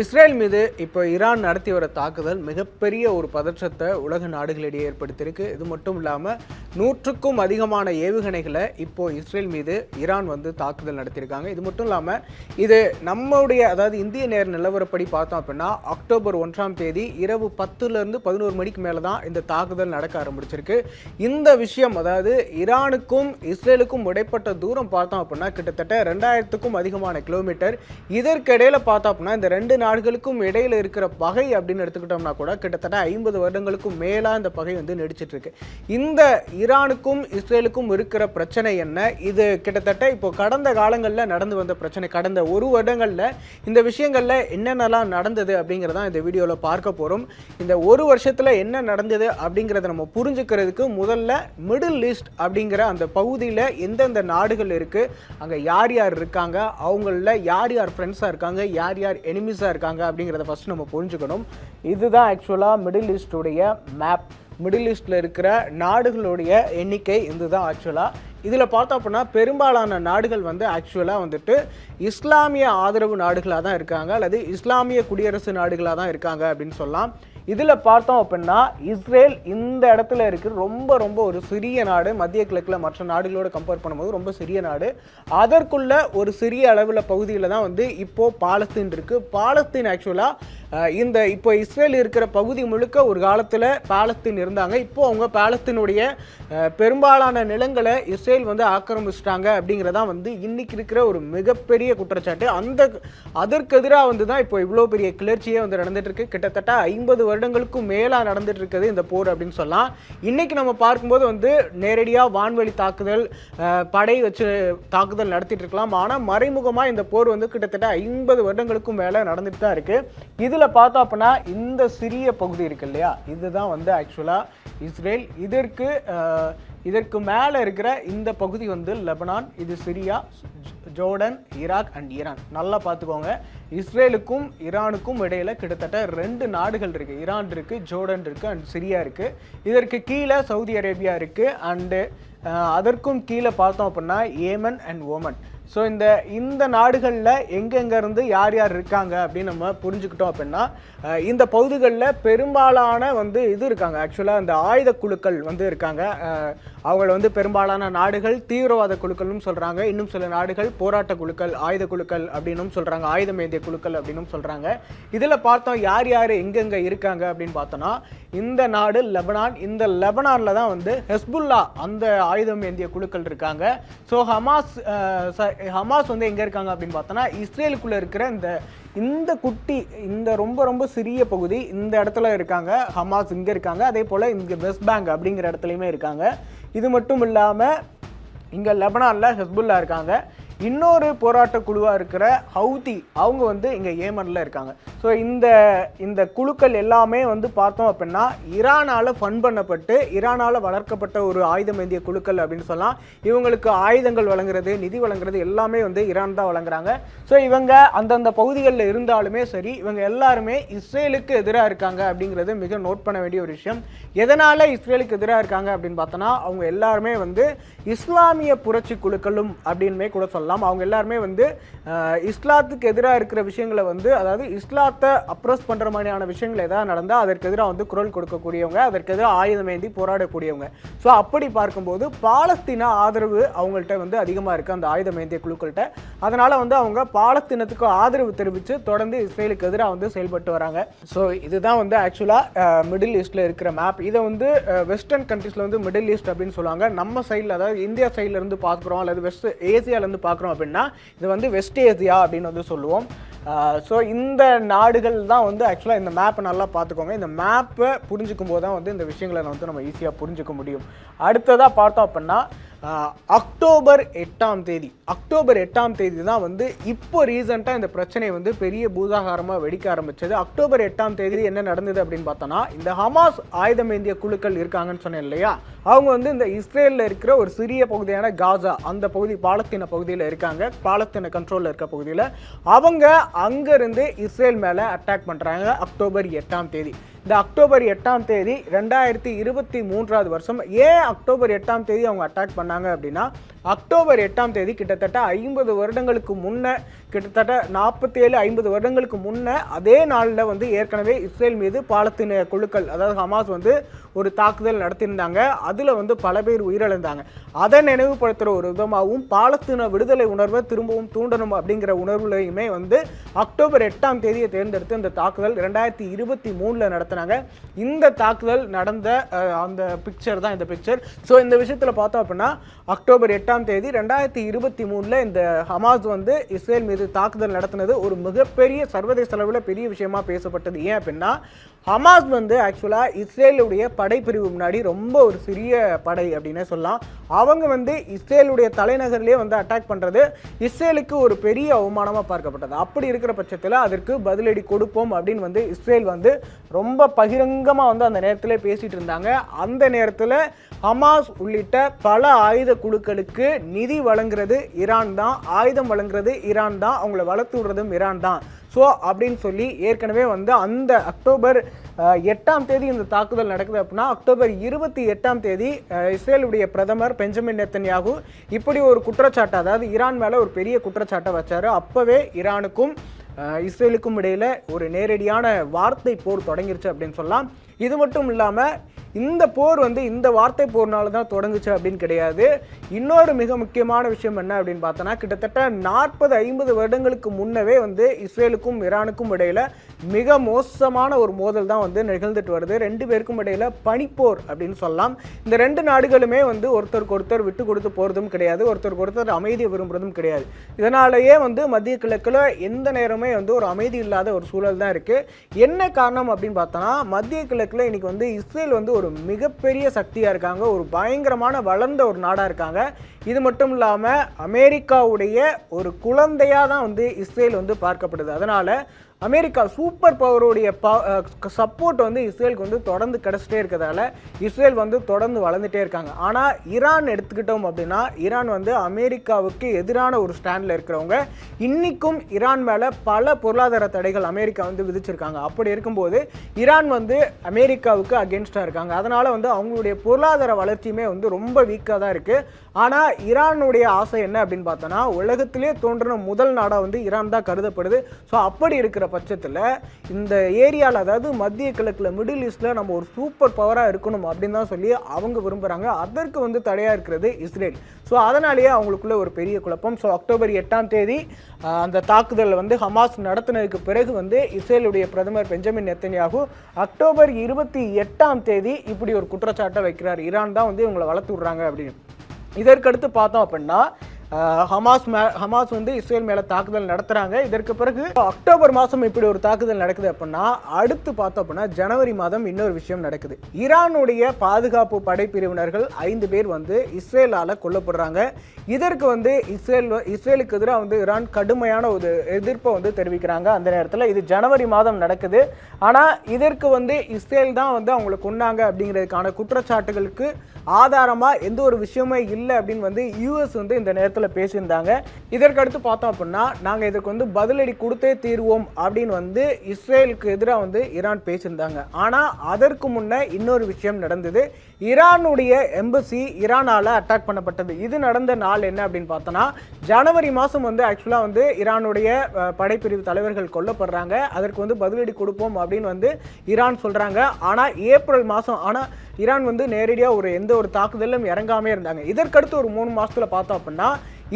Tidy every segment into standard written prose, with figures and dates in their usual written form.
Israel மீது இப்போ Iran நடத்தி வர தாக்குதல் மிகப்பெரிய ஒரு பதற்றத்தை உலக நாடுகளிடையே ஏற்படுத்தியிருக்கு. இது மட்டும் இல்லாமல் 100க்கும் அதிகமான ஏவுகணைகளை இப்போ இஸ்ரேல் மீது ஈரான் தாக்குதல் நடத்தியிருக்காங்க. இது மட்டும் இல்லாமல் இது நம்முடைய அதாவது இந்திய நேர நிலவரப்படி பார்த்தோம் அப்படின்னா அக்டோபர் 1ஆம் தேதி இரவு 10லேருந்து 11 மணிக்கு மேலே தான் இந்த தாக்குதல் நடக்க ஆரம்பிச்சிருக்கு. இந்த விஷயம் அதாவது ஈரானுக்கும் இஸ்ரேலுக்கும் இடைப்பட்ட தூரம் பார்த்தோம் அப்படின்னா கிட்டத்தட்ட 2000க்கும் அதிகமான கிலோமீட்டர். இதற்கிடையில் பார்த்தோம் அப்படின்னா இந்த ரெண்டு நாடுகளுக்கும் இடையில இருக்கிற பகை அப்படின்னு எடுத்துக்கிட்டோம்னா கூட கிட்டத்தட்ட 50 வருடங்களுக்கும் மேலா இந்த பகை நீடிச்சிட்டு இருக்கு. இந்த ஈரானுக்கும் இஸ்ரேலுக்கும் இருக்கிற பிரச்சனை என்ன? இது கிட்டத்தட்ட இப்போ கடந்த காலங்களில் நடந்து வந்த பிரச்சனை. கடந்த ஒரு வருடங்கள்ல இந்த விஷயங்கள்ல என்னென்னலாம் நடந்தது அப்படிங்கிறதான் இந்த வீடியோல பார்க்க போறோம். இந்த ஒரு வருஷத்துல என்ன நடந்தது அப்படிங்கிறத நம்ம புரிஞ்சுக்கிறதுக்கு முதல்ல மிடில் ஈஸ்ட் அப்படிங்கிற அந்த பகுதியில் எந்தெந்த நாடுகள் இருக்கு, அங்க யார் யார் இருக்காங்க, அவங்கள யார் யார் ஃப்ரெண்ட்ஸா இருக்காங்க, யார் யார் எனிமிஸா இருக்காங்க அப்படிங்கிறத ஃபர்ஸ்ட் நம்ம புரிஞ்சுக்கணும். இதுதான் ஆக்சுவலாக மிடில் ஈஸ்டுடைய மேப். மிடில் ஈஸ்டில் இருக்கிற நாடுகளுடைய எண்ணிக்கை இதுதான் ஆக்சுவலாக. இதில் பார்த்தோம் அப்படின்னா பெரும்பாலான நாடுகள் ஆக்சுவலாக இஸ்லாமிய ஆதரவு நாடுகளாக தான் இருக்காங்க, அல்லது இஸ்லாமிய குடியரசு நாடுகளாக தான் இருக்காங்க அப்படின்னு சொல்லலாம். இதில் பார்த்தோம் அப்படின்னா இஸ்ரேல் இந்த இடத்துல இருக்கிற ரொம்ப ரொம்ப ஒரு சிறிய நாடு. மத்திய கிழக்கில் மற்ற நாடுகளோடு கம்பேர் பண்ணும்போது ரொம்ப சிறிய நாடு. அதற்குள்ள ஒரு சிறிய அளவில் பகுதியில் தான் இப்போது பாலஸ்தீன் இருக்குது. பாலஸ்தீன் ஆக்சுவலாக இப்போ இஸ்ரேல் இருக்கிற பகுதி முழுக்க ஒரு காலத்தில் பாலஸ்தீன் இருந்தாங்க. இப்போது அவங்க பாலஸ்தீனுடைய பெரும்பாலான நிலங்களை இஸ்ரேல் ஆக்கிரமிச்சிட்டாங்க அப்படிங்கிறதான் இன்னைக்கு இருக்கிற ஒரு மிகப்பெரிய குற்றச்சாட்டு. அதற்கு எதிராக தான் இப்போ இவ்வளோ பெரிய கிளர்ச்சியே நடந்துட்டு இருக்கு. கிட்டத்தட்ட 50 வருடங்களுக்கும் மேலாக நடந்துட்டு இருக்குது இந்த போர் அப்படின்னு சொல்லலாம். இன்னைக்கு நம்ம பார்க்கும்போது நேரடியாக வான்வழி தாக்குதல், படை வச்சு தாக்குதல் நடத்திட்டு இருக்கலாம். ஆனால் மறைமுகமாக இந்த போர் கிட்டத்தட்ட 50 வருடங்களுக்கும் மேலே நடந்துட்டு தான் இருக்கு. இதில் பார்த்தோம் அப்படின்னா இந்த சிறிய பகுதி இருக்கு இல்லையா, இதுதான் ஆக்சுவலாக இஸ்ரேல். இதற்கு மேலே இருக்கிற இந்த பகுதி லெபனான், இது Syria, Jordan, Iraq and Iran. நல்லா பார்த்துக்கோங்க. இஸ்ரேலுக்கும் ஈரானுக்கும் இடையில கிட்டத்தட்ட 2 நாடுகள் இருக்கு. ஈரான் இருக்கு, ஜோர்டன் இருக்கு அண்ட் சிரியா இருக்கு. இதற்கு கீழே சவுதி அரேபியா இருக்கு அண்டு அதற்கும் கீழே பார்த்தோம் அப்படின்னா ஏமன் அண்ட் ஓமன். ஸோ இந்த நாடுகளில் எங்கெங்கேருந்து யார் யார் இருக்காங்க அப்படின்னு நம்ம புரிஞ்சுக்கிட்டோம் அப்படின்னா இந்த பகுதிகளில் பெரும்பாலான இது இருக்காங்க. ஆக்சுவலாக இந்த ஆயுத குழுக்கள் இருக்காங்க. அவங்கள பெரும்பாலான நாடுகள் தீவிரவாத குழுக்கள்னு சொல்கிறாங்க. இன்னும் சில நாடுகள் போராட்ட குழுக்கள், ஆயுத குழுக்கள் அப்படின்னும் சொல்கிறாங்க, ஆயுதம் ஏந்திய குழுக்கள் அப்படின்னும் சொல்கிறாங்க. இதில் பார்த்தோம் யார் யார் எங்கெங்கே இருக்காங்க அப்படின்னு பார்த்தோன்னா இந்த நாடு லெபனான். இந்த லெபனானில் தான் ஹெஸ்புல்லா அந்த ஆயுதம் ஏந்திய குழுக்கள் இருக்காங்க. ஸோ ஹமாஸ் எங்கே இருக்காங்க அப்படின்னு பார்த்தோன்னா இஸ்ரேலுக்குள்ளே இருக்கிற இந்த குட்டி, இந்த ரொம்ப ரொம்ப சிறிய பகுதி, இந்த இடத்துல இருக்காங்க. ஹமாஸ் இங்கே இருக்காங்க. அதே போல் இங்கே வெஸ்ட் பேங்க் அப்படிங்கிற இடத்துலையுமே இருக்காங்க. இது மட்டும் இல்லாமல் இங்கே லெபனானில் ஹெஸ்புல்லா இருக்காங்க. இன்னொரு போராட்ட குழுவாக இருக்கிற ஹவுதி அவங்க இங்கே ஏமனில் இருக்காங்க. ஸோ இந்த குழுக்கள் எல்லாமே பார்த்தோம் அப்படின்னா ஈரானால் ஃபண்ட் பண்ணப்பட்டு ஈரானால் வளர்க்கப்பட்ட ஒரு ஆயுதம் ஏந்திய குழுக்கள் அப்படின்னு சொல்லலாம். இவங்களுக்கு ஆயுதங்கள் வழங்குறது, நிதி வழங்குறது எல்லாமே ஈரான் தான் வழங்குறாங்க. ஸோ இவங்க அந்தந்த பகுதிகளில் இருந்தாலுமே சரி, இவங்க எல்லாருமே இஸ்ரேலுக்கு எதிராக இருக்காங்க அப்படிங்கிறது மிக நோட் பண்ண வேண்டிய ஒரு விஷயம். எதனால் இஸ்ரேலுக்கு எதிராக இருக்காங்க அப்படின்னு பார்த்தோன்னா அவங்க எல்லாருமே இஸ்லாமிய புரட்சி குழுக்களும் அப்படின்மே கூட சொல்லலாம். அவங்க எல்லாருமே இஸ்லாத்துக்கு எதிராக இருக்கிற விஷயங்களை அதாவது இஸ்லாத்தை அப்ரோஸ் பண்ற மாதிரியான விஷயங்கள் ஏதாவது நடந்தால் அதற்கு எதிராக குரல் கொடுக்கக்கூடியவங்க, அதற்கு எதிராக ஆயுதம் ஏந்தி போராடக்கூடியவங்க. ஸோ அப்படி பார்க்கும்போது பாலஸ்தீன ஆதரவு அவங்கள்ட்ட அதிகமாக இருக்குது, அந்த ஆயுதம் ஏந்திய குழுக்கள்கிட்ட. அதனால அவங்க பாலஸ்தீனத்துக்கு ஆதரவு தெரிவித்து தொடர்ந்து இஸ்ரேலுக்கு எதிராக செயல்பட்டு வராங்க. ஸோ இதுதான் ஆக்சுவலாக மிடில் ஈஸ்டில் இருக்கிற மேப். இதை வெஸ்டர்ன் கண்ட்ரீஸில் மிடில் ஈஸ்ட் அப்படின்னு சொல்லுவாங்க. நம்ம சைடில் அதாவது இந்தியா சைட்ல இருந்து பார்க்குறோம் அல்லது வெஸ்ட் ஏசியாவிலேருந்து பார்க்குறோம் அப்படின்னா இது வெஸ்ட் ஏசியா அப்படின்னு சொல்லுவோம். ஸோ இந்த நாடுகள் தான் ஆக்சுவலாக இந்த மேப்பை நல்லா பார்த்துக்கோங்க. இந்த மேப்பை புரிஞ்சுக்கும் போது தான் இந்த விஷயங்களை நம்ம ஈஸியாக புரிஞ்சுக்க முடியும். அடுத்ததாக பார்த்தோம் அப்படின்னா அக்டோபர் 8ஆம் தேதி தான் இப்போ ரீசெண்டாக இந்த பிரச்சனை பெரிய பூதாகாரமாக வெடிக்க ஆரம்பிச்சது. அக்டோபர் 8ஆம் தேதி என்ன நடந்தது அப்படின்னு பார்த்தோன்னா இந்த ஹமாஸ் ஆயுதம் ஏந்திய குழுக்கள் இருக்காங்கன்னு சொன்னேன் இல்லையா, அவங்க இந்த இஸ்ரேலில் இருக்கிற ஒரு சிறிய பகுதியான காசா, அந்த பகுதி பாலஸ்தீன பகுதியில் இருக்காங்க. பாலஸ்தீன கண்ட்ரோலில் இருக்க பகுதியில் அவங்க அங்கேருந்து இஸ்ரேல் மேலே அட்டாக் பண்ணுறாங்க அக்டோபர் 8ஆம் தேதி. இந்த அக்டோபர் 8ஆம் தேதி 2023 வருஷம். ஏன் அக்டோபர் 8ஆம் தேதி அவங்க அட்டாக் பண்ணாங்க அப்படின்னா அக்டோபர் 8ஆம் தேதி கிட்டத்தட்ட 50 வருடங்களுக்கு முன்ன கிட்டத்தட்ட 47-50 வருடங்களுக்கு முன்ன அதே நாளில் வந்து ஏற்கனவே இஸ்ரேல் மீது பாலஸ்தீன குழுக்கள் அதாவது ஹமாஸ் வந்து ஒரு தாக்குதல் நடத்தியிருந்தாங்க. அதில் வந்து பல பேர் உயிரிழந்தாங்க. அதை நினைவுபடுத்துகிற ஒரு விதமாகவும் பாலஸ்தீன விடுதலை உணர்வை திரும்பவும் தூண்டணும் அப்படிங்கிற உணர்வுலையுமே வந்து அக்டோபர் 8ஆம் தேதியை தேர்ந்தெடுத்து இந்த தாக்குதல் 2023 நடத்தினாங்க. இந்த தாக்குதல் நடந்த அந்த பிக்சர் தான் இந்த பிக்சர். ஸோ இந்த விஷயத்தில் பார்த்தோம் அப்படின்னா அக்டோபர் 8ஆம் தேதி 2023 இந்த ஹமாஸ் வந்து இஸ்ரேல் மீது தாக்குதல் நடத்தினது ஒரு மிகப்பெரிய சர்வதேச அளவில் பெரிய விஷயமா பேசப்பட்டது. ஏன் அப்படின்னா ஹமாஸ் வந்து ஆக்சுவலாக இஸ்ரேலுடைய படைப்பிரிவு முன்னாடி ரொம்ப ஒரு சிறிய படை அப்படின்னே சொல்லலாம். அவங்க வந்து இஸ்ரேலுடைய தலைநகர்லேயே வந்து அட்டாக் பண்ணுறது இஸ்ரேலுக்கு ஒரு பெரிய அவமானமாக பார்க்கப்பட்டது. அப்படி இருக்கிற பட்சத்தில் அதற்கு பதிலடி கொடுப்போம் அப்படின்னு வந்து இஸ்ரேல் வந்து ரொம்ப பகிரங்கமாக வந்து அந்த நேரத்தில் பேசிகிட்டு இருந்தாங்க. அந்த நேரத்தில் ஹமாஸ் உள்ளிட்ட பல ஆயுத குழுக்களுக்கு நிதி வழங்குறது ஈரான் தான், ஆயுதம் வழங்குறது ஈரான் தான், அவங்கள வளர்த்து விடுறதும் ஈரான் தான். ஸோ அப்படின்னு சொல்லி ஏற்கனவே வந்து அந்த அக்டோபர் 8ஆம் தேதி இந்த தாக்குதல் நடக்குது அப்படின்னா அக்டோபர் 28ஆம் தேதி இஸ்ரேலுடைய பிரதமர் பெஞ்சமின் நெத்தன்யாகு இப்படி ஒரு குற்றச்சாட்டு, அதாவது ஈரான் மேலே ஒரு பெரிய குற்றச்சாட்டை வச்சாரு. அப்போவே ஈரானுக்கும் இஸ்ரேலுக்கும் இடையில் ஒரு நேரடியான வார்த்தை போர் தொடங்கிருச்சு அப்படின்னு சொல்லலாம். இது மட்டும் இல்லாமல் இந்த போர் வந்து இந்த வார்த்தை போர்னால தான் தொடங்குச்சு அப்படின்னு கிடையாது. இன்னொரு மிக முக்கியமான விஷயம் என்ன அப்படின்னு பார்த்தோன்னா கிட்டத்தட்ட 40-50 வருடங்களுக்கு முன்னவே வந்து இஸ்ரேலுக்கும் ஈரானுக்கும் இடையில மிக மோசமான ஒரு மோதல் தான் வந்து நிகழ்ந்துட்டு வருது. ரெண்டு பேருக்கும் இடையில பனிப்போர் அப்படின்னு சொல்லலாம். இந்த ரெண்டு நாடுகளுமே வந்து ஒருத்தருக்கு ஒருத்தர் விட்டு கொடுத்து போகிறதும் கிடையாது, ஒருத்தருக்கு ஒருத்தர் அமைதியை விரும்புறதும் கிடையாது. இதனாலேயே வந்து மத்திய கிழக்கில் எந்த நேரமே வந்து ஒரு அமைதி இல்லாத ஒரு சூழல் தான் இருக்குது. என்ன காரணம் அப்படின்னு பார்த்தோன்னா மத்திய கிழக்கில் இன்னைக்கு வந்து இஸ்ரேல் வந்து ஒரு மிகப்பெரிய சக்தியாக இருக்காங்க, ஒரு பயங்கரமான வளர்ந்த ஒரு நாடாக இருக்காங்க. இது மட்டும் இல்லாமல் அமெரிக்காவுடைய ஒரு குழந்தையாக தான் வந்து இஸ்ரேல் வந்து பார்க்கப்படுது. அதனால் அமெரிக்கா சூப்பர் பவருடைய சப்போர்ட் வந்து இஸ்ரேலுக்கு வந்து தொடர்ந்து கிடச்சிட்டே இருக்கிறதால இஸ்ரேல் வந்து தொடர்ந்து வளர்ந்துட்டே இருக்காங்க. ஆனால் ஈரான் எடுத்துக்கிட்டோம் அப்படின்னா ஈரான் வந்து அமெரிக்காவுக்கு எதிரான ஒரு ஸ்டாண்டில் இருக்கிறவங்க. இன்றைக்கும் ஈரான் மேலே பல பொருளாதார தடைகள் அமெரிக்கா வந்து விதிச்சிருக்காங்க. அப்படி இருக்கும்போது ஈரான் வந்து அமெரிக்காவுக்கு அகென்ஸ்டாக இருக்காங்க. அதனால் வந்து அவங்களுடைய பொருளாதார வளர்ச்சியுமே வந்து ரொம்ப வீக்காக தான் இருக்குது. ஆனால் ஈரானுடைய ஆசை என்ன அப்படின்னு பார்த்தோன்னா உலகத்திலே தோன்றின முதல் நாடாக வந்து ஈரான் தான் கருதப்படுது. ஸோ அப்படி இருக்கிற பட்சத்தில் இந்த ஏரியாவில் அதாவது மத்திய கிழக்கில் மிடில் ஈஸ்டில் நம்ம ஒரு சூப்பர் பவராக இருக்கணும் அப்படின்னு தான் சொல்லி அவங்க விரும்புகிறாங்க. அதற்கு வந்து தடையாக இருக்கிறது இஸ்ரேல். ஸோ அதனாலேயே அவங்களுக்குள்ள ஒரு பெரிய குழப்பம். ஸோ அக்டோபர் 8ஆம் தேதி அந்த தாக்குதல் வந்து ஹமாஸ் நடத்தினதுக்கு பிறகு வந்து இஸ்ரேலுடைய பிரதமர் பெஞ்சமின் நெத்தன்யாகு அக்டோபர் 28ஆம் தேதி இப்படி ஒரு குற்றச்சாட்டை வைக்கிறார், ஈரான் தான் வந்து இவங்களை வளர்த்து விடுறாங்க அப்படின்னு. இதற்கடுத்து பார்த்தோம் அப்படின்னா ஹமாஸ் வந்து இஸ்ரேல் மேலே தாக்குதல் நடத்துகிறாங்க. இதற்கு பிறகு அக்டோபர் மாதம் இப்படி ஒரு தாக்குதல் நடக்குது அப்படின்னா அடுத்து பார்த்தோம் அப்படின்னா ஜனவரி மாதம் இன்னொரு விஷயம் நடக்குது. ஈரானுடைய பாதுகாப்பு படைப்பிரிவினர்கள் 5 பேர் வந்து இஸ்ரேலால் கொல்லப்படுறாங்க. இதற்கு வந்து இஸ்ரேலுக்கு எதிராக வந்து ஈரான் கடுமையான ஒரு எதிர்ப்பை வந்து தெரிவிக்கிறாங்க. அந்த நேரத்தில் இது ஜனவரி மாதம் நடக்குது. ஆனால் இதற்கு வந்து இஸ்ரேல் தான் வந்து அவங்களை கொன்னாங்க அப்படிங்கிறதுக்கான குற்றச்சாட்டுகளுக்கு ஆதாரமாக எந்த ஒரு விஷயமே இல்லை அப்படின்னு வந்து யூஎஸ் வந்து இந்த நேரத்தில் பேசியிருந்தாங்க. இதற்கடுத்து பார்த்தோம் அப்படின்னா நாங்கள் இதற்கு வந்து பதிலடி கொடுத்தே தீர்வோம் அப்படின்னு வந்து இஸ்ரேலுக்கு எதிராக வந்து ஈரான் பேசியிருந்தாங்க. ஆனால் அதற்கு முன்னே இன்னொரு விஷயம் நடந்தது. ஈரானுடைய எம்பசி ஈரானால் அட்டாக் பண்ணப்பட்டது. இது நடந்த நாள் என்ன அப்படின்னு பார்த்தோன்னா ஜனவரி மாதம் வந்து ஆக்சுவலாக வந்து ஈரானுடைய படைப்பிரிவு தலைவர்கள் கொல்லப்படுறாங்க. அதற்கு வந்து பதிலடி கொடுப்போம் அப்படின்னு வந்து ஈரான் சொல்கிறாங்க. ஆனால் ஏப்ரல் மாதம் ஈரான் வந்து நேரடியாக எந்த ஒரு தாக்குதலும் இறங்காமே இருந்தாங்க. இதற்கடுத்து ஒரு 3 மாதத்தில் பார்த்தோம் அப்படின்னா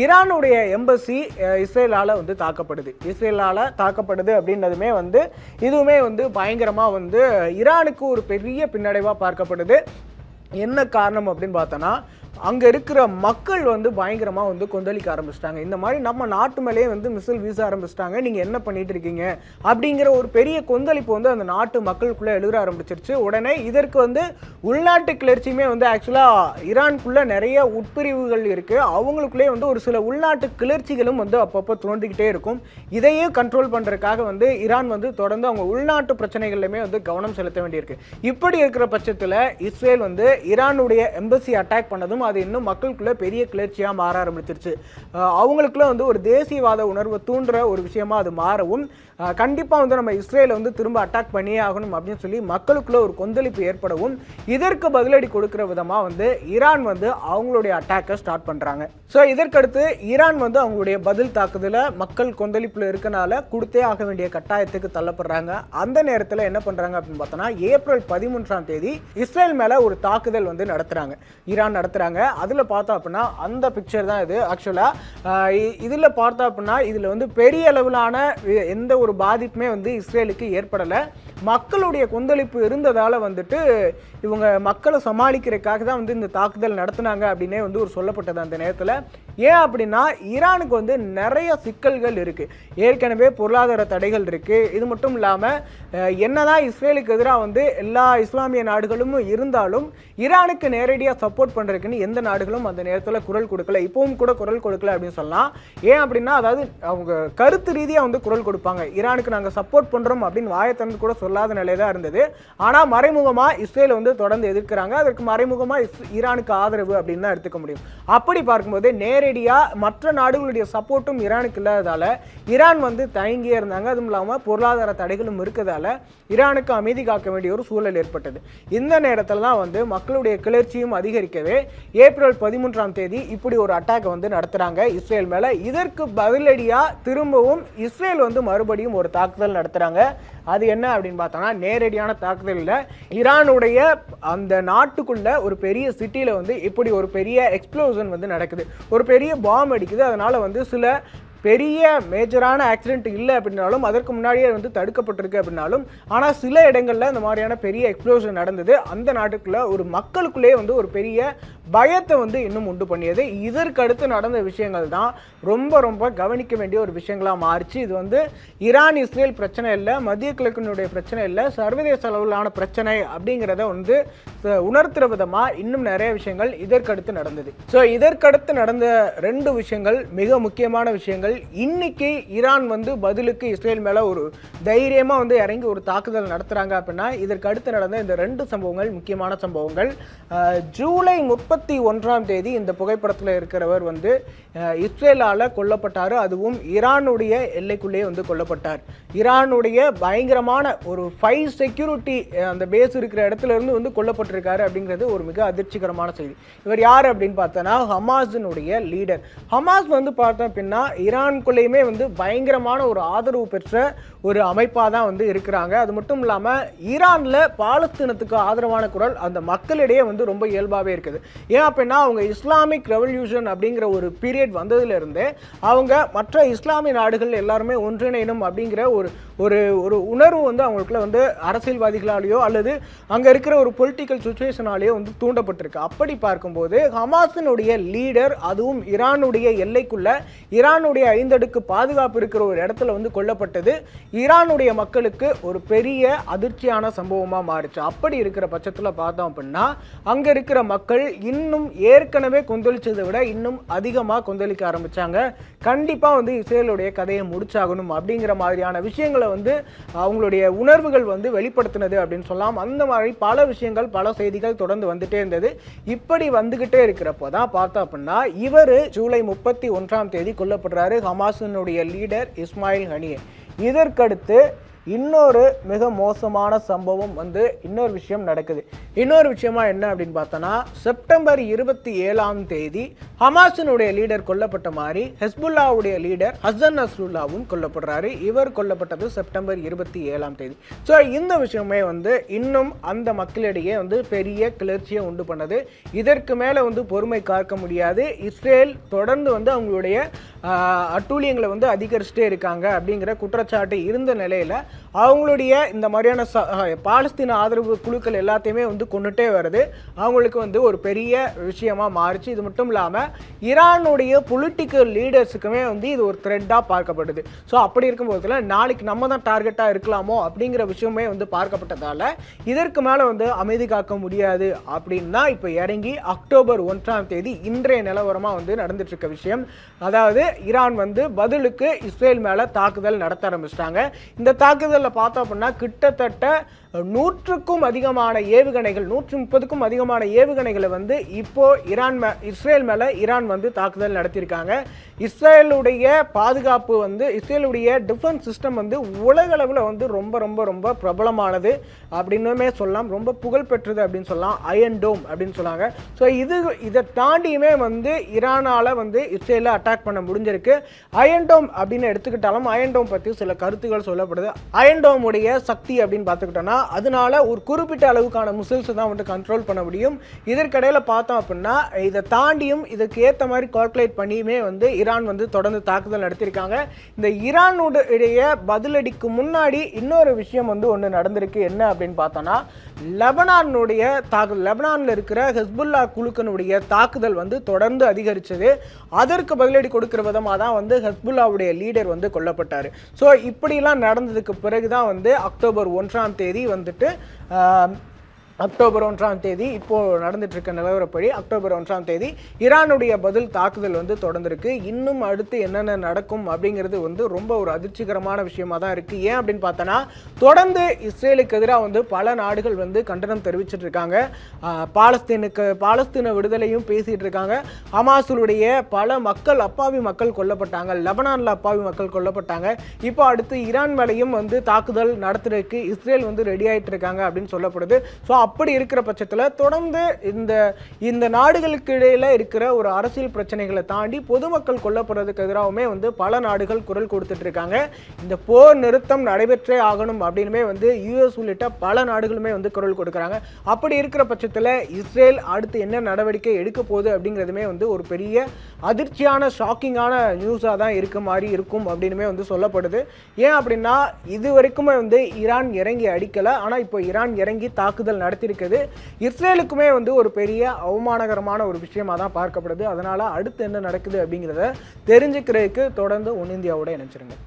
ஈரானுடைய எம்பசி இஸ்ரேலால் வந்து தாக்கப்படுது அப்படின்றதுமே வந்து இதுவுமே வந்து பயங்கரமாக வந்து ஈரானுக்கு ஒரு பெரிய பின்னடைவாக பார்க்கப்படுது. என்ன காரணம் அப்படின்னு பார்த்தோன்னா அங்கே இருக்கிற மக்கள் வந்து பயங்கரமாக வந்து கொந்தளிக்க ஆரம்பிச்சிட்டாங்க. இந்த மாதிரி நம்ம நாட்டு மேலேயே வந்து மிசைல் வீச ஆரம்பிச்சிட்டாங்க, நீங்கள் என்ன பண்ணிட்டு இருக்கீங்க அப்படிங்கிற ஒரு பெரிய கொந்தளிப்பு வந்து அந்த நாட்டு மக்களுக்குள்ளே எழுத ஆரம்பிச்சிருச்சு. உடனே இதற்கு வந்து உள்நாட்டு கிளர்ச்சியுமே வந்து ஆக்சுவலாக ஈரானுக்குள்ளே நிறைய உட்பிரிவுகள் இருக்குது. அவங்களுக்குள்ளே வந்து ஒரு சில உள்நாட்டு கிளர்ச்சிகளும் வந்து அப்பப்போ தோன்றிக்கிட்டே இருக்கும். இதையே கண்ட்ரோல் பண்ணுறதுக்காக வந்து ஈரான் வந்து தொடர்ந்து அவங்க உள்நாட்டு பிரச்சனைகள்லையுமே வந்து கவனம் செலுத்த வேண்டியிருக்கு. இப்படி இருக்கிற பட்சத்தில் இஸ்ரேல் வந்து ஈரானுடைய எம்பசி அட்டாக் பண்ணதும் அது இன்னும் மக்களுக்குள்ள பெரிய கிளர்ச்சியா மாற ஆரம்பிச்சிருச்சு. அவங்களுக்குள்ள வந்து ஒரு தேசியவாத உணர்வை தூண்டுற ஒரு விஷயமா அது மாறவும் கண்டிப்பா வந்து நம்ம இஸ்ரேலை வந்து திரும்ப அட்டாக் பண்ணியே ஆகணும் அப்படின்னு சொல்லி மக்களுக்குள்ள ஒரு கொந்தளிப்பு ஏற்படவும் இதற்கு பதிலடி கொடுக்கிற விதமா வந்து ஈரான் வந்து அவங்களுடைய அட்டாக்கை ஸ்டார்ட் பண்றாங்க. ஸோ இதற்கடுத்து ஈரான் வந்து அவங்களுடைய பதில் தாக்குதலை மக்கள் கொந்தளிப்புல இருக்கனால கொடுத்தே ஆக வேண்டிய கட்டாயத்துக்கு தள்ளப்படுறாங்க. அந்த நேரத்தில் என்ன பண்றாங்க அப்படின்னு பார்த்தோம்னா ஏப்ரல் 13ஆம் தேதி இஸ்ரேல் மேல ஒரு தாக்குதல் வந்து நடத்துறாங்க, ஈரான் நடத்துறாங்க. அதுல பார்த்தோம் அப்படின்னா அந்த பிக்சர் தான் இது. ஆக்சுவலா இதுல பார்த்தோம் அப்படின்னா இதுல வந்து பெரிய அளவிலான எந்த ஒரு பாதிப்புமே வந்து இஸ்ரேலுக்கு ஏற்படல. மக்களுடைய கொந்தளிப்பு இருந்ததால வந்துட்டு இவங்க மக்களை சமாளிக்கிறதுக்காக தான் வந்து இந்த தாக்குதல் நடத்தினாங்க அப்படின்னே வந்து ஒரு சொல்லப்பட்டது அந்த நேரத்தில். ஏன் அப்படின்னா ஈரானுக்கு வந்து நிறைய சிக்கல்கள் இருக்கு, ஏற்கனவே பொருளாதார தடைகள் இருக்கு. இது மட்டும் இல்லாமல் என்னதான் இஸ்ரேலுக்கு எதிராக வந்து எல்லா இஸ்லாமிய நாடுகளும் இருந்தாலும் ஈரானுக்கு நேரடியாக சப்போர்ட் பண்ணுறதுக்குன்னு எந்த நாடுகளும் அந்த நேரத்தில் குரல் கொடுக்கல, இப்பவும் கூட குரல் கொடுக்கல அப்படின்னு சொல்லலாம். ஏன் அப்படின்னா அதாவது அவங்க கருத்து ரீதியாக வந்து குரல் கொடுப்பாங்க, ஈரானுக்கு நாங்கள் சப்போர்ட் பண்ணுறோம் அப்படின்னு வாயை திறந்து கூட சொல்லாத நிலை தான் இருந்தது. ஆனால் மறைமுகமாக இஸ்ரேல் வந்து தொடர்ந்து எதிர்க்கிறாங்க, அதற்கு மறைமுகமாக ஈரானுக்கு ஆதரவு அப்படின்னு தான் எடுத்துக்க முடியும். அப்படி பார்க்கும்போது நேரடியாக மற்ற நாடுகளுடைய சப்போர்ட்டும் ஈரானுக்கு இல்லாததால ஈரான் வந்து தயங்கியே இருந்தாங்க. அதுவும் இல்லாமல் பொருளாதார தடைகளும் இருக்கிறதால ஈரானுக்கு அமைதி காக்க வேண்டிய ஒரு சூழல் ஏற்பட்டது. இந்த நேரத்தில் தான் வந்து மக்களுடைய கிளர்ச்சியும் அதிகரிக்கவே ஏப்ரல் 13ஆம் தேதி இப்படி ஒரு அட்டாக் வந்து நடத்துறாங்க இஸ்ரேல் மேல. இதற்கு பதிலடியா திரும்பவும் இஸ்ரேல் வந்து மறுபடியும் ஒரு தாக்குதல் நடத்துறாங்க. அது என்ன அப்படின்னு பார்த்தோம்னா நேரடியான தாக்குதல் இல்லை, ஈரானுடைய அந்த நாட்டுக்குள்ள ஒரு பெரிய சிட்டியில வந்து இப்படி ஒரு பெரிய எக்ஸ்ப்ளோஷன் வந்து நடக்குது, ஒரு பெரிய பாம் அடிக்குது. அதனால வந்து சில பெரிய மேஜரான ஆக்சிடென்ட் இல்லை அப்படின்னாலும் அதற்கு முன்னாடியே வந்து தடுக்கப்பட்டிருக்கு அப்படின்னாலும் ஆனால் சில இடங்களில் இந்த மாதிரியான பெரிய எக்ஸ்ப்ளோஷன் நடந்தது. அந்த நாட்டுக்குள்ள ஒரு மக்களுக்குள்ளே வந்து ஒரு பெரிய பயத்தை வந்து இன்னும் உண்டு பண்ணியது. இதற்கு அடுத்து நடந்த விஷயங்கள் தான் ரொம்ப ரொம்ப கவனிக்க வேண்டிய ஒரு விஷயங்களாக மாறிச்சு. இது வந்து ஈரான் இஸ்ரேல் பிரச்சனை இல்லை, மத்திய கிழக்கினுடைய பிரச்சனை இல்லை, சர்வதேச அளவிலான பிரச்சனை அப்படிங்கிறத வந்து உணர்த்துற விதமாக இன்னும் நிறைய விஷயங்கள் இதற்கடுத்து நடந்தது. ஸோ இதற்கடுத்து நடந்த 2 விஷயங்கள் மிக முக்கியமான விஷயங்கள். இன்னைக்கு ஈரான் வந்து பதிலுக்கு இஸ்ரேல் மேல ஒரு தைரியமா வந்து இறங்கி ஒரு தாக்குதல் நடத்துறாங்க அப்படின்னா இதற்கு அடுத்து நடந்த இந்த 2 சம்பவங்கள் முக்கியமான சம்பவங்கள். ஜூலை 31ஆம் தேதி இந்த புகைப்படத்தில் இருக்கிறவர் வந்து இஸ்ரேலால கொல்லப்பட்டார், அதுவும் ஈரானுடைய எல்லைக்குள்ளேயே வந்து கொல்லப்பட்டார். ஈரானுடைய பயங்கரமான ஒரு 5 செக்யூரிட்டி அந்த பேஸ் இருக்கிற இடத்துல இருந்து வந்து கொல்லப்பட்டிருக்காரு அப்படிங்கிறது ஒரு மிக அதிர்ச்சிகரமான செய்தி. இவர் யார் அப்படின்னு பார்த்தோன்னா ஹமாஸினுடைய லீடர். ஹமாஸ் வந்து பார்த்தோம் அப்படின்னா ஈரானுக்குள்ளேயுமே வந்து பயங்கரமான ஒரு ஆதரவு பெற்ற ஒரு அமைப்பாக தான் வந்து இருக்கிறாங்க. அது மட்டும் இல்லாமல் ஈரானில் பாலஸ்தீனத்துக்கு ஆதரவான குரல் அந்த மக்களிடையே வந்து ரொம்ப இயல்பாகவே இருக்குது. ஏன் அப்படின்னா அவங்க இஸ்லாமிக் ரெவல்யூஷன் அப்படிங்கிற ஒரு பீரியட் வந்ததுலேருந்து அவங்க மற்ற இஸ்லாமிய நாடுகள் எல்லாருமே ஒன்றிணையணும் அப்படிங்கிற ஒரு ஒரு ஒரு உணர்வு வந்து அவங்களுக்குள்ள வந்து அரசியல்வாதிகளாலேயோ அல்லது அங்கே இருக்கிற ஒரு பொலிட்டிக்கல் சுச்சுவேஷனாலேயோ வந்து தூண்டப்பட்டிருக்கு. அப்படி பார்க்கும்போது ஹமாஸினுடைய லீடர் அதுவும் ஈரானுடைய எல்லைக்குள்ள ஈரானுடைய 5 அடுக்கு பாதுகாப்பு இருக்கிற ஒரு இடத்துல வந்து கொல்லப்பட்டது ஈரானுடைய மக்களுக்கு ஒரு பெரிய அதிர்ச்சியான சம்பவமாக மாறிச்சு. அப்படி இருக்கிற பட்சத்தில் பார்த்தோம் அப்படின்னா அங்கே இருக்கிற மக்கள் இன்னும் ஏற்கனவே கொந்தளிச்சதை விட இன்னும் அதிகமாக கொந்தளிக்க ஆரம்பிச்சாங்க. கண்டிப்பாக வந்து இஸ்ரேலுடைய கதையை முடிச்சாகணும் அப்படிங்கிற மாதிரியான விஷயங்களை வந்து அவங்களுடைய உணர்வுகள் வந்து வெளிப்படுத்தினது அப்படின்னு சொல்லலாம். அந்த மாதிரி பல விஷயங்கள் பல செய்திகள் தொடர்ந்து வந்துட்டே இருந்தது. இப்படி வந்துகிட்டே இருக்கிறப்போ தான் பார்த்தோம் அப்படின்னா இவர் ஜூலை 31ஆம் தேதி கொல்லப்படுறாரு, ஹமாஸினுடைய லீடர் இஸ்மாயில் ஹனியே. இதற்கடுத்து இன்னொரு மிக மோசமான சம்பவம் வந்து இன்னொரு விஷயம் நடக்குது. இன்னொரு விஷயமா என்ன அப்படின்னு பார்த்தோன்னா செப்டம்பர் 27ஆம் தேதி ஹமாஸினுடைய லீடர் கொல்லப்பட்ட மாதிரி ஹெஸ்புல்லாவுடைய லீடர் ஹசன் நஸ்ருல்லாவும் கொல்லப்படுறாரு. இவர் கொல்லப்பட்டது செப்டம்பர் 27ஆம் தேதி. ஸோ இந்த விஷயமே வந்து இன்னும் அந்த மக்களிடையே வந்து பெரிய கிளர்ச்சியை உண்டு பண்ணது. இதற்கு மேலே வந்து பொறுமை காக்க முடியாது. இஸ்ரேல் தொடர்ந்து வந்து அவங்களுடைய அட்டூழியங்களை வந்து அதிகரிச்சுட்டே இருக்காங்க அப்படிங்கிற குற்றச்சாட்டு இருந்த நிலையில அவங்களுடைய இந்த மாதிரியான பாலஸ்தீன ஆதரவு குழுக்கள் எல்லாத்தையுமே வந்து கொண்டுட்டே வருது. அவங்களுக்கு வந்து ஒரு பெரிய விஷயமா மாறிச்சு. இது மட்டும் இல்லாமல் ஈரானுடைய பொலிட்டிக்கல் லீடர்ஸுக்குமே வந்து இது ஒரு த்ரெட்டாக பார்க்கப்படுது. ஸோ அப்படி இருக்கும்போதுல நாளைக்கு நம்ம தான் டார்கெட்டாக இருக்கலாமோ அப்படிங்கிற விஷயமே வந்து பார்க்கப்பட்டதால இதற்கு மேலே வந்து அமைதி காக்க முடியாது அப்படின்னு தான் இப்போ இறங்கி அக்டோபர் 1ஆம் தேதி இன்றைய நிலவரமாக வந்து நடந்துட்டு இருக்க விஷயம். அதாவது ஈரான் வந்து பதிலுக்கு இஸ்ரேல் மேலே தாக்குதல் நடத்த ஆரம்பிச்சிட்டாங்க. இந்த தாக்குதலில் பார்த்தோம் அப்படின்னா கிட்டத்தட்ட 100க்கும் அதிகமான ஏவுகணைகள் 130க்கும் அதிகமான ஏவுகணைகளை வந்து இப்போ இஸ்ரேல் மேல ஈரான் வந்து தாக்குதல் நடத்தியிருக்காங்க. இஸ்ரேலுடைய பாதுகாப்பு வந்து இஸ்ரேலுடைய டிஃபென்ஸ் சிஸ்டம் வந்து உலக அளவில் வந்து ரொம்ப ரொம்ப ரொம்ப பிரபலமானது அப்படின்னுமே சொல்லலாம், ரொம்ப புகழ்பெற்றது அப்படின்னு சொல்லலாம். அயன் டோம் அப்படின்னு சொன்னாங்க. ஸோ இதை தாண்டியுமே வந்து ஈரானால வந்து இஸ்ரேலை அட்டாக் பண்ண முடிஞ்சிருக்கு. அயன் டோம் அப்படின்னு எடுத்துக்கிட்டாலும் அயன் டோம் பற்றி சில கருத்துக்கள் சொல்லப்படுது. அயன் டோம் உடைய சக்தி அப்படின்னு பார்த்துக்கிட்டோம்னா அதனால ஒரு குறிப்பிட்ட அளவுக்கான மிசைல்ஸ் தான் வந்து கண்ட்ரோல் பண்ண முடியும். இதற்கிடையில பார்த்தோம் அப்படின்னா இதை தாண்டியும் இதுக்கு ஏற்ற மாதிரி கால்குலேட் பண்ணியுமே வந்து ஈரான் வந்து தொடர்ந்து தாக்குதல் நடத்தியிருக்காங்க. இந்த ஈரானுடைய பதிலடிக்கு முன்னாடி இன்னொரு விஷயம் வந்து ஒன்று நடந்திருக்கு. என்ன அப்படின்னு பார்த்தோம்னா லெபனானுடைய லெபனானில் இருக்கிற ஹெஸ்புல்லா குழுக்களுடைய தாக்குதல் வந்து தொடர்ந்து அதிகரிச்சது. அதற்கு பதிலடி கொடுக்கிற விதமாக தான் வந்து ஹெஸ்புல்லாவுடைய லீடர் வந்து கொல்லப்பட்டார். ஸோ இப்படிலாம் நடந்ததுக்கு பிறகுதான் வந்து அக்டோபர் 1ஆம் தேதி வந்துட்டு அக்டோபர் 1ஆம் தேதி இப்போ நடந்துட்டு இருக்க நிலவரப்படி அக்டோபர் 1ஆம் தேதி ஈரானுடைய பதில் தாக்குதல் வந்து தொடர்ந்துருக்கு. இன்னும் அடுத்து என்னென்ன நடக்கும் அப்படிங்கிறது வந்து ரொம்ப ஒரு அதிர்ச்சிகரமான விஷயமா தான் இருக்கு. ஏன் அப்படின்னு பார்த்தோன்னா தொடர்ந்து இஸ்ரேலுக்கு எதிராக வந்து பல நாடுகள் வந்து கண்டனம் தெரிவிச்சிட்டு இருக்காங்க. பாலஸ்தீன விடுதலையும் பேசிட்டு இருக்காங்க. ஹமாஸுடைய பல அப்பாவி மக்கள் கொல்லப்பட்டாங்க, லெபனான்ல அப்பாவி மக்கள் கொல்லப்பட்டாங்க. இப்போ அடுத்து ஈரான் மேலையும் வந்து தாக்குதல் நடத்துறதுக்கு இஸ்ரேல் வந்து ரெடி ஆயிட்டு இருக்காங்க அப்படின்னு சொல்லப்படுது. ஸோ அப்படி இருக்கிற பட்சத்தில் தொடர்ந்து இந்த நாடுகளுக்கு இடையில இருக்கிற ஒரு அரசியல் பிரச்சனைகளை தாண்டி பொதுமக்கள் கொல்லப்படுறதுக்கு எதிராகவுமே வந்து பல நாடுகள் குரல் கொடுத்துட்டு இருக்காங்க. இந்த போர் நிறுத்தம் நடைபெற்றே ஆகணும் அப்படின்னுமே வந்து யுஎஸ் உள்ளிட்ட பல நாடுகளுமே வந்து குரல் கொடுக்குறாங்க. அப்படி இருக்கிற பட்சத்தில் இஸ்ரேல் அடுத்து என்ன நடவடிக்கை எடுக்க போகுது அப்படிங்கிறதுமே வந்து ஒரு பெரிய அதிர்ச்சியான ஷாக்கிங்கான நியூஸாக தான் இருக்கும் அப்படின்னுமே வந்து சொல்லப்படுது. ஏன் அப்படின்னா இது வரைக்குமே வந்து ஈரான் இறங்கி அடிக்கலை, ஆனால் இப்போ ஈரான் இறங்கி தாக்குதல் நடத்திருக்குது. இஸ்ரேலுக்குமே வந்து ஒரு பெரிய அவமானகரமான ஒரு விஷயமா தான் பார்க்கப்படுது. அதனால அடுத்து என்ன நடக்குது அப்படிங்கிறத தெரிஞ்சுக்கிறதுக்கு தொடர்ந்து ஒன் இந்தியாவோட இணைச்சிருங்க.